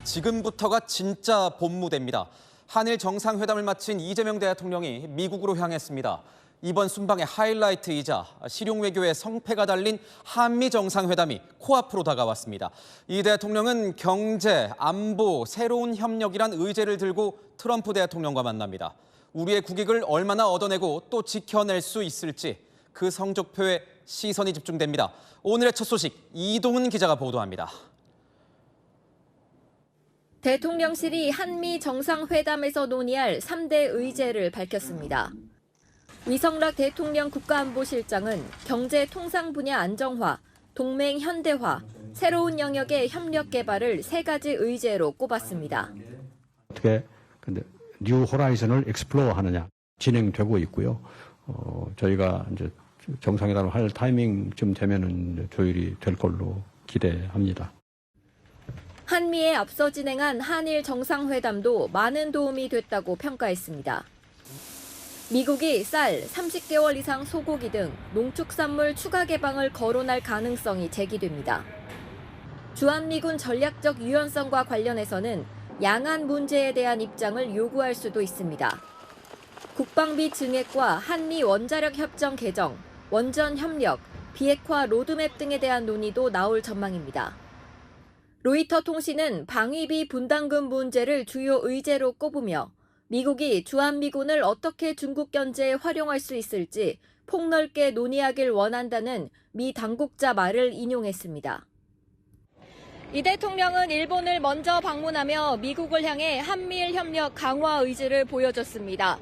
지금부터가 진짜 본무대입니다. 한일 정상회담을 마친 이재명 대통령이 미국으로 향했습니다. 이번 순방의 하이라이트이자 실용 외교의 성패가 달린 한미 정상회담이 코앞으로 다가왔습니다. 이 대통령은 경제, 안보, 새로운 협력이란 의제를 들고 트럼프 대통령과 만납니다. 우리의 국익을 얼마나 얻어내고 또 지켜낼 수 있을지 그 성적표에 시선이 집중됩니다. 오늘의 첫 소식 이동훈 기자가 보도합니다. 대통령실이 한미 정상회담에서 논의할 3대 의제를 밝혔습니다. 위성락 대통령 국가안보실장은 경제 통상 분야 안정화, 동맹 현대화, 새로운 영역의 협력 개발을 3가지 의제로 꼽았습니다. 어떻게 근데 뉴 호라이즌을 익스플로어하느냐 진행되고 있고요. 저희가 이제 정상회담을 할 타이밍쯤 되면은 조율이 될 걸로 기대합니다. 한미에 앞서 진행한 한일 정상회담도 많은 도움이 됐다고 평가했습니다. 미국이 쌀, 30개월 이상 소고기 등 농축산물 추가 개방을 거론할 가능성이 제기됩니다. 주한미군 전략적 유연성과 관련해서는 양안 문제에 대한 입장을 요구할 수도 있습니다. 국방비 증액과 한미 원자력 협정 개정, 원전 협력, 비핵화 로드맵 등에 대한 논의도 나올 전망입니다. 로이터 통신은 방위비 분담금 문제를 주요 의제로 꼽으며 미국이 주한미군을 어떻게 중국 견제에 활용할 수 있을지 폭넓게 논의하길 원한다는 미 당국자 말을 인용했습니다. 이 대통령은 일본을 먼저 방문하며 미국을 향해 한미일 협력 강화 의지를 보여줬습니다.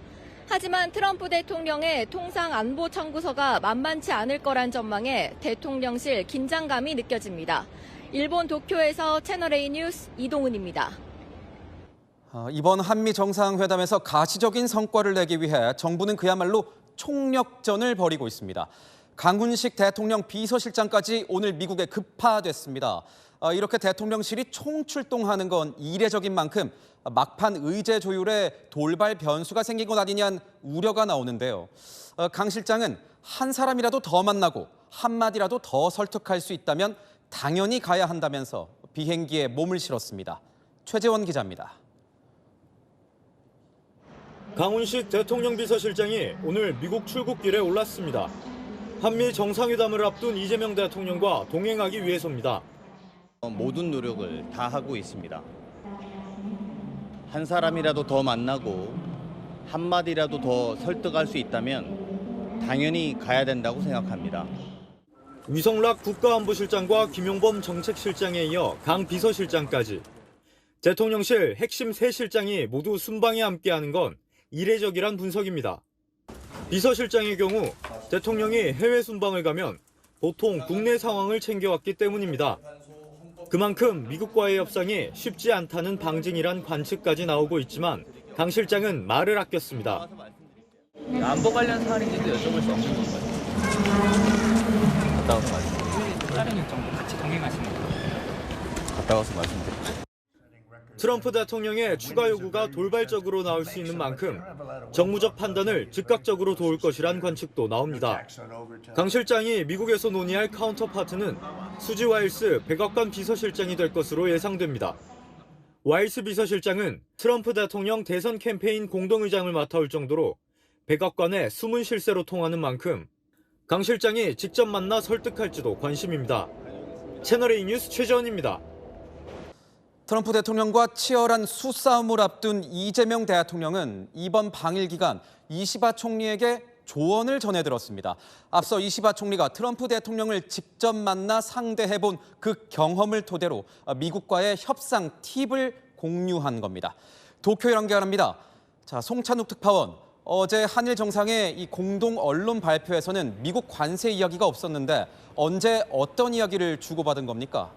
하지만 트럼프 대통령의 통상 안보 청구서가 만만치 않을 거란 전망에 대통령실 긴장감이 느껴집니다. 일본 도쿄에서 채널A 뉴스 이동훈입니다. 이번 한미 정상회담에서 가시적인 성과를 내기 위해 정부는 그야말로 총력전을 벌이고 있습니다. 강훈식 대통령 비서실장까지 오늘 미국에 급파됐습니다. 이렇게 대통령실이 총출동하는 건 이례적인 만큼 막판 의제 조율에 돌발 변수가 생긴 것 아니냐는 우려가 나오는데요. 강 실장은 한 사람이라도 더 만나고 한마디라도 더 설득할 수 있다면 당연히 가야 한다면서 비행기에 몸을 실었습니다. 최재원 기자입니다. 강훈식 대통령 비서실장이 오늘 미국 출국길에 올랐습니다. 한미 정상회담을 앞둔 이재명 대통령과 동행하기 위해서입니다. 모든 노력을 다 하고 있습니다. 한 사람이라도 더 만나고 한마디라도 더 설득할 수 있다면 당연히 가야 된다고 생각합니다. 위성락 국가안보실장과 김용범 정책실장에 이어 강 비서실장까지 대통령실 핵심 3실장이 모두 순방에 함께하는 건 이례적이란 분석입니다. 비서실장의 경우 대통령이 해외 순방을 가면 보통 국내 상황을 챙겨왔기 때문입니다. 그만큼 미국과의 협상이 쉽지 않다는 방증이란 관측까지 나오고 있지만 강 실장은 말을 아꼈습니다. 안보 관련 사안인지도 여쭤볼 수 없는 건가요? 갔다 와서 말씀드릴게요. 다른 일정도 같이 동행하시는 거예요? 갔다 와서 말씀드릴게요. 트럼프 대통령의 추가 요구가 돌발적으로 나올 수 있는 만큼 정무적 판단을 즉각적으로 도울 것이란 관측도 나옵니다. 강 실장이 미국에서 논의할 카운터파트는 수지 와일스 백악관 비서실장이 될 것으로 예상됩니다. 와일스 비서실장은 트럼프 대통령 대선 캠페인 공동의장을 맡아올 정도로 백악관의 숨은 실세로 통하는 만큼 강 실장이 직접 만나 설득할지도 관심입니다. 채널A 뉴스 최재원입니다. 트럼프 대통령과 치열한 수싸움을 앞둔 이재명 대통령은 이번 방일 기간 이시바 총리에게 조언을 전해들었습니다. 앞서 이시바 총리가 트럼프 대통령을 직접 만나 상대해본 그 경험을 토대로 미국과의 협상 팁을 공유한 겁니다. 도쿄에 연결합니다. 자, 송찬욱 특파원, 어제 한일 정상의 이 공동 언론 발표에서는 미국 관세 이야기가 없었는데 언제 어떤 이야기를 주고받은 겁니까?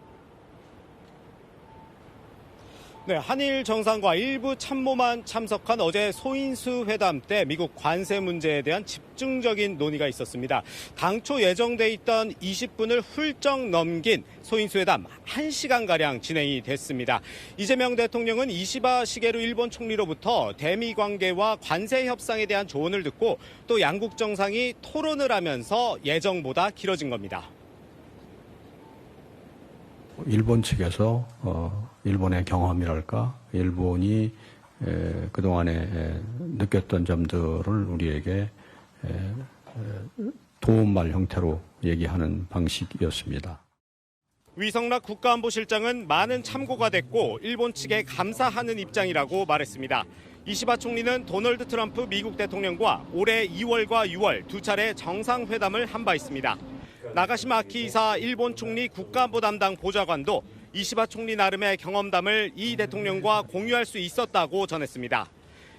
네, 한일 정상과 일부 참모만 참석한 어제 소인수 회담 때 미국 관세 문제에 대한 집중적인 논의가 있었습니다. 당초 예정돼 있던 20분을 훌쩍 넘긴 소인수 회담 1시간가량 진행이 됐습니다. 이재명 대통령은 이시바 시게루 일본 총리로부터 대미 관계와 관세 협상에 대한 조언을 듣고 또 양국 정상이 토론을 하면서 예정보다 길어진 겁니다. 일본 측에서 일본의 경험이랄까, 일본이 그동안에 느꼈던 점들을 우리에게 도움말 형태로 얘기하는 방식이었습니다. 위성락 국가안보실장은 많은 참고가 됐고 일본 측에 감사하는 입장이라고 말했습니다. 이시바 총리는 도널드 트럼프 미국 대통령과 올해 2월과 6월 두 차례 정상회담을 한 바 있습니다. 나가시마 아키이사 일본 총리 국가안보 담당 보좌관도 이시바 총리 나름의 경험담을 이 대통령과 공유할 수 있었다고 전했습니다.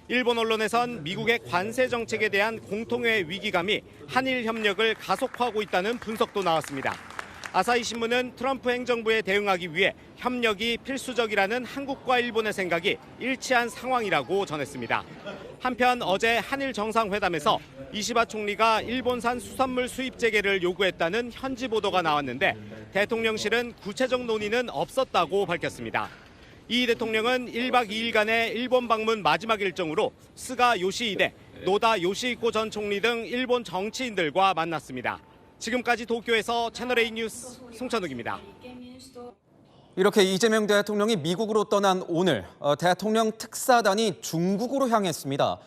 일본 언론에선 미국의 관세 정책에 대한 공통의 위기감이 한일 협력을 가속화하고 있다는 분석도 나왔습니다. 아사히 신문은 트럼프 행정부에 대응하기 위해 협력이 필수적이라는 한국과 일본의 생각이 일치한 상황이라고 전했습니다. 한편 어제 한일 정상회담에서 이시바 총리가 일본산 수산물 수입 재개를 요구했다는 현지 보도가 나왔는데 대통령실은 구체적 논의는 없었다고 밝혔습니다. 이 대통령은 1박 2일간의 일본 방문 마지막 일정으로 스가 요시히데, 노다 요시히코 전 총리 등 일본 정치인들과 만났습니다. 지금까지 도쿄에서 채널A 뉴스 송찬욱입니다. 이렇게 이재명 대통령이 미국으로 떠난 오늘 대통령 특사단이 중국으로 향했습니다.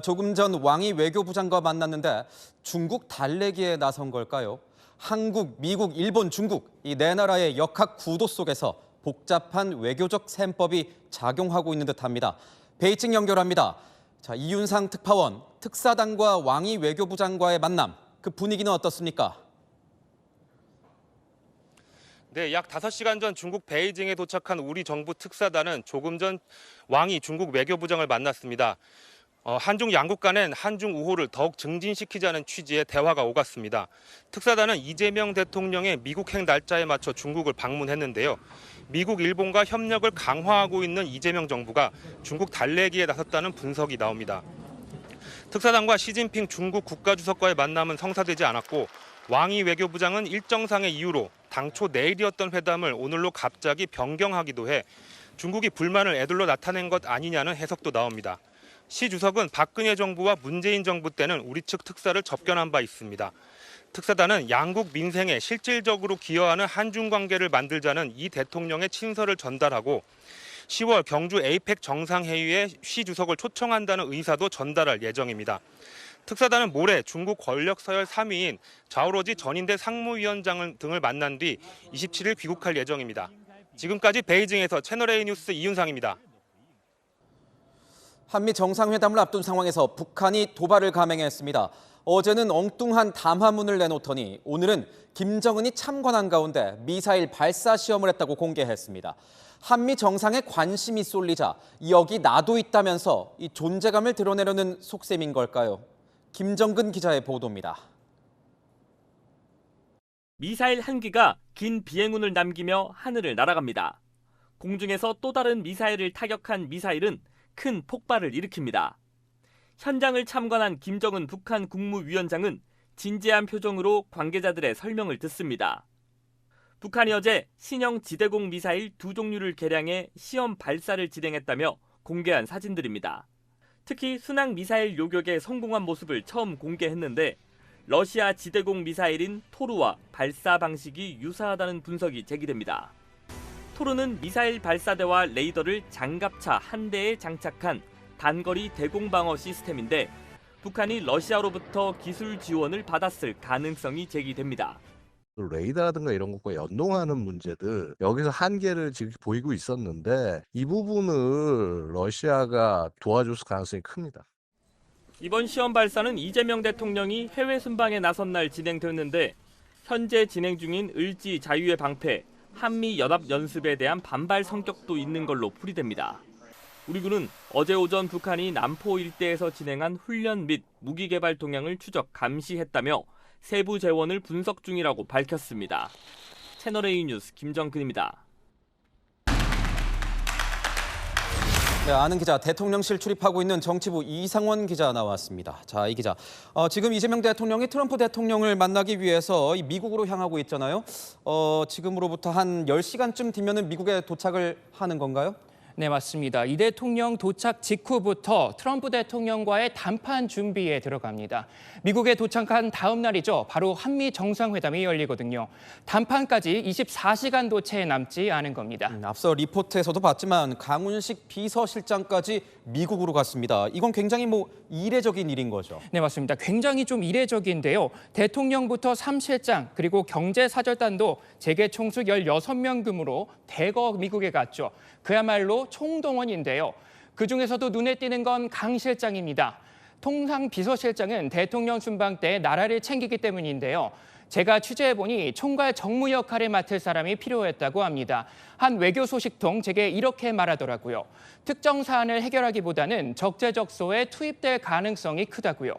조금 전 왕이 외교부장과 만났는데 중국 달래기에 나선 걸까요? 한국, 미국, 일본, 중국 이 네 나라의 역학 구도 속에서 복잡한 외교적 셈법이 작용하고 있는 듯합니다. 베이징 연결합니다. 자, 이윤상 특파원, 특사단과 왕이 외교부장과의 만남, 그 분위기는 어떻습니까? 네, 약 5시간 전 중국 베이징에 도착한 우리 정부 특사단은 조금 전 왕이 중국 외교부장을 만났습니다. 한중 양국 간엔 한중 우호를 더욱 증진시키자는 취지의 대화가 오갔습니다. 특사단은 이재명 대통령의 미국행 날짜에 맞춰 중국을 방문했는데요. 미국, 일본과 협력을 강화하고 있는 이재명 정부가 중국 달래기에 나섰다는 분석이 나옵니다. 특사단과 시진핑 중국 국가주석과의 만남은 성사되지 않았고 왕이 외교부장은 일정상의 이유로 당초 내일이었던 회담을 오늘로 갑자기 변경하기도 해 중국이 불만을 애들로 나타낸 것 아니냐는 해석도 나옵니다. 시 주석은 박근혜 정부와 문재인 정부 때는 우리 측 특사를 접견한 바 있습니다. 특사단은 양국 민생에 실질적으로 기여하는 한중 관계를 만들자는 이 대통령의 친서를 전달하고 10월 경주 에이펙 정상회의에 시 주석을 초청한다는 의사도 전달할 예정입니다. 특사단은 모레 중국 권력 서열 3위인 좌오로지 전인대 상무위원장 등을 만난 뒤 27일 귀국할 예정입니다. 지금까지 베이징에서 채널A 뉴스 이윤상입니다. 한미 정상회담을 앞둔 상황에서 북한이 도발을 감행했습니다. 어제는 엉뚱한 담화문을 내놓더니 오늘은 김정은이 참관한 가운데 미사일 발사 시험을 했다고 공개했습니다. 한미 정상에 관심이 쏠리자 여기 나도 있다면서 이 존재감을 드러내려는 속셈인 걸까요? 김정근 기자의 보도입니다. 미사일 한 기가 긴 비행운을 남기며 하늘을 날아갑니다. 공중에서 또 다른 미사일을 타격한 미사일은 큰 폭발을 일으킵니다. 현장을 참관한 김정은 북한 국무위원장은 진지한 표정으로 관계자들의 설명을 듣습니다. 북한이 어제 신형 지대공 미사일 2종류를 개량해 시험 발사를 진행했다며 공개한 사진들입니다. 특히 순항 미사일 요격에 성공한 모습을 처음 공개했는데 러시아 지대공 미사일인 토르와 발사 방식이 유사하다는 분석이 제기됩니다. 토르는 미사일 발사대와 레이더를 장갑차 한 대에 장착한 단거리 대공방어 시스템인데 북한이 러시아로부터 기술 지원을 받았을 가능성이 제기됩니다. 레이더라든가 이런 것과 연동하는 문제들 여기서 한계를 지금 보이고 있었는데 이 부분을 러시아가 도와줄 가능성이 큽니다. 이번 시험 발사는 이재명 대통령이 해외 순방에 나선 날 진행됐는데 현재 진행 중인 을지 자유의 방패, 한미 연합 연습에 대한 반발 성격도 있는 걸로 풀이됩니다. 우리 군은 어제 오전 북한이 남포 일대에서 진행한 훈련 및 무기 개발 동향을 추적 감시했다며 세부 재원을 분석 중이라고 밝혔습니다. 채널A 뉴스 김정근입니다. 네, 아는 기자, 대통령실 출입하고 있는 정치부 이상원 기자 나왔습니다. 자, 이 기자, 지금 이재명 대통령이 트럼프 대통령을 만나기 위해서 미국으로 향하고 있잖아요. 지금으로부터 한 10시간쯤 뒤면은 미국에 도착을 하는 건가요? 네, 맞습니다. 이 대통령 도착 직후부터 트럼프 대통령과의談判 준비에 들어갑니다. 미국에 도착한 다음 날이죠. 바로 한미 정상회담이 열리거든요.談判까지 24시간도 채 남지 않은 겁니다. 앞서 리포트에서도 봤지만 강훈식 비서실장까지 미국으로 갔습니다. 이건 굉장히 이례적인 일인 거죠. 네, 맞습니다. 굉장히 좀 이례적인데요. 대통령부터 3실장 그리고 경제사절단도 재계 총수 16명 규모로 대거 미국에 갔죠. 그야말로 총동원인데요. 그중에서도 눈에 띄는 건 강 실장입니다. 통상 비서실장은 대통령 순방 때 나라를 챙기기 때문인데요. 제가 취재해보니 총괄 정무 역할을 맡을 사람이 필요했다고 합니다. 한 외교 소식통 제게 이렇게 말하더라고요. 특정 사안을 해결하기보다는 적재적소에 투입될 가능성이 크다고요.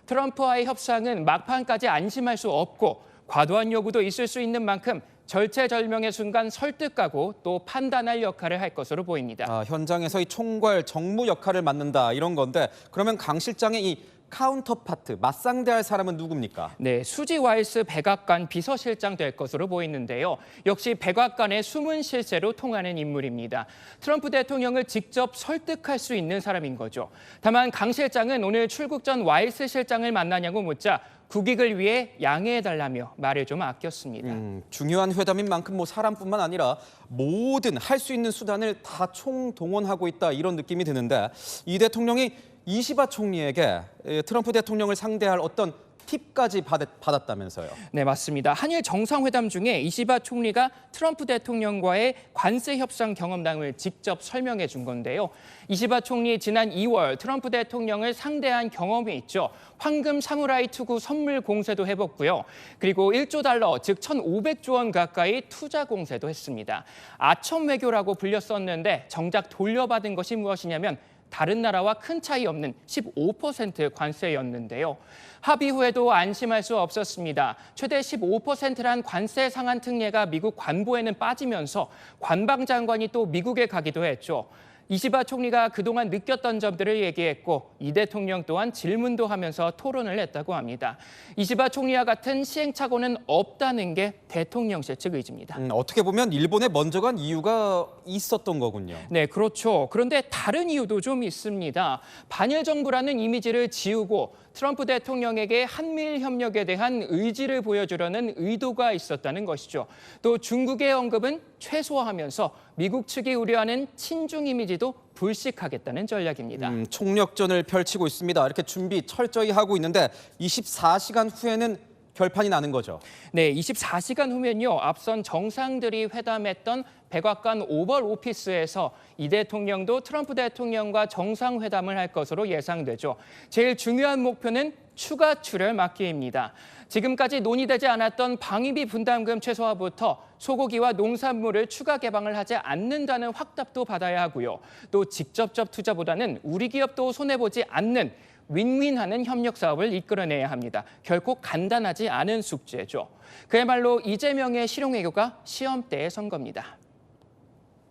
트럼프와의 협상은 막판까지 안심할 수 없고 과도한 요구도 있을 수 있는 만큼 절체절명의 순간 설득하고 또 판단할 역할을 할 것으로 보입니다. 현장에서 이 총괄 정무 역할을 맡는다 이런 건데 그러면 강 실장의 이 카운터파트, 맞상대할 사람은 누굽니까? 네, 수지 와일스 백악관 비서실장 될 것으로 보이는데요. 역시 백악관의 숨은 실세로 통하는 인물입니다. 트럼프 대통령을 직접 설득할 수 있는 사람인 거죠. 다만 강 실장은 오늘 출국 전 와일스 실장을 만나냐고 묻자 국익을 위해 양해해달라며 말을 좀 아꼈습니다. 중요한 회담인 만큼 사람뿐만 아니라 모든 할 수 있는 수단을 다 총동원하고 있다 이런 느낌이 드는데 이 대통령이 이시바 총리에게 트럼프 대통령을 상대할 어떤 팁까지 받았다면서요. 네, 맞습니다. 한일 정상회담 중에 이시바 총리가 트럼프 대통령과의 관세 협상 경험담을 직접 설명해 준 건데요. 이시바 총리 지난 2월 트럼프 대통령을 상대한 경험이 있죠. 황금 사무라이 투구 선물 공세도 해봤고요. 그리고 1조 달러, 즉 1,500조 원 가까이 투자 공세도 했습니다. 아첨 외교라고 불렸었는데 정작 돌려받은 것이 무엇이냐면 다른 나라와 큰 차이 없는 15% 관세였는데요. 합의 후에도 안심할 수 없었습니다. 최대 15%란 관세 상한 특례가 미국 관보에는 빠지면서 관방장관이 또 미국에 가기도 했죠. 이시바 총리가 그동안 느꼈던 점들을 얘기했고 이 대통령 또한 질문도 하면서 토론을 했다고 합니다. 이시바 총리와 같은 시행착오는 없다는 게 대통령실 측 의지입니다. 어떻게 보면 일본에 먼저 간 이유가 있었던 거군요. 네, 그렇죠. 그런데 다른 이유도 좀 있습니다. 반일 정부라는 이미지를 지우고 트럼프 대통령에게 한미일 협력에 대한 의지를 보여주려는 의도가 있었다는 것이죠. 또 중국의 언급은 최소화하면서 미국 측이 우려하는 친중 이미지도 불식하겠다는 전략입니다. 총력전을 펼치고 있습니다. 이렇게 준비 철저히 하고 있는데 24시간 후에는 결판이 나는 거죠. 네, 24시간 후면요. 앞선 정상들이 회담했던 백악관 오벌 오피스에서 이 대통령도 트럼프 대통령과 정상회담을 할 것으로 예상되죠. 제일 중요한 목표는 추가 출혈 막기입니다. 지금까지 논의되지 않았던 방위비 분담금 최소화부터 소고기와 농산물을 추가 개방을 하지 않는다는 확답도 받아야 하고요. 또 직접적 투자보다는 우리 기업도 손해보지 않는 윈윈하는 협력 사업을 이끌어내야 합니다. 결코 간단하지 않은 숙제죠. 그야말로 이재명의 실용외교가 시험대에 선 겁니다.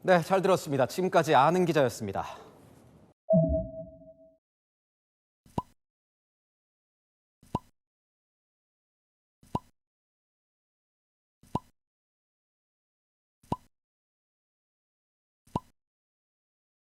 네, 잘 들었습니다. 지금까지 아는 기자였습니다.